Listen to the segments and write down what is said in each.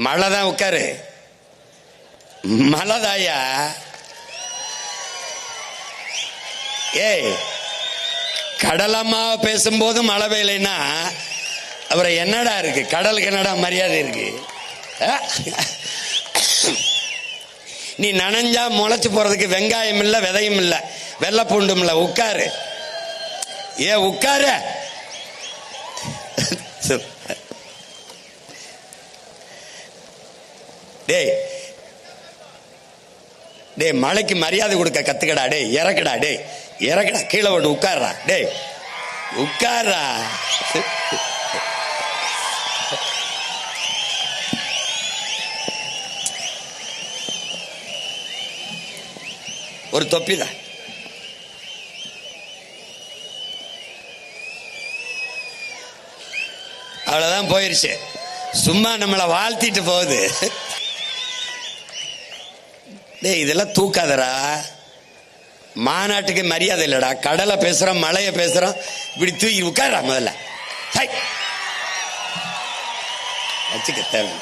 மழை தான், உட்காரு. மழைதாயா? ஏய், கடலம்மா பேசும்போது மழை பெய்யலைன்னா அப்புறம் என்னடா இருக்கு? கடலுக்கு என்னடா மரியாதை இருக்கு? நீ நனைஞ்சா முளைச்சு போறதுக்கு வெங்காயம் இல்ல, விதையும் இல்ல, வெள்ளை பூண்டும் இல்ல. உட்காரு. உட்காரு. டேய் டேய், மழைக்கு மரியாதை கொடுக்க கத்துக்கடா. டேய் இறக்குடா. டேய் இறக்குடா, கீழே போட்டு உட்கார்றா. டேய் உட்கார்றா. ஒரு தொப்பிதான். அவ்வளவுதான், போயிருச்சு. சும்மா நம்மளை வாழ்த்திட்டு போகுது. டேய் இதெல்லாம் தூக்காதரா. மாநாட்டுக்கு மரியாதை இல்லடா. கடலை பேசுறோம், மழைய பேசுறோம், இப்படி தூக்கி உட்காரா. முதல்ல வச்சுக்க தேவை.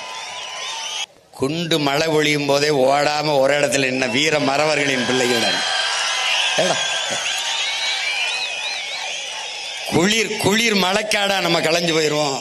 குண்டு மழை ஒழியும் போதே ஓடாம ஒரு இடத்துல என்ன வீர மறவர்களின் பிள்ளைகள். குளிர் குளிர் மழைக்காடா நம்ம களைஞ்சு போயிருவோம்.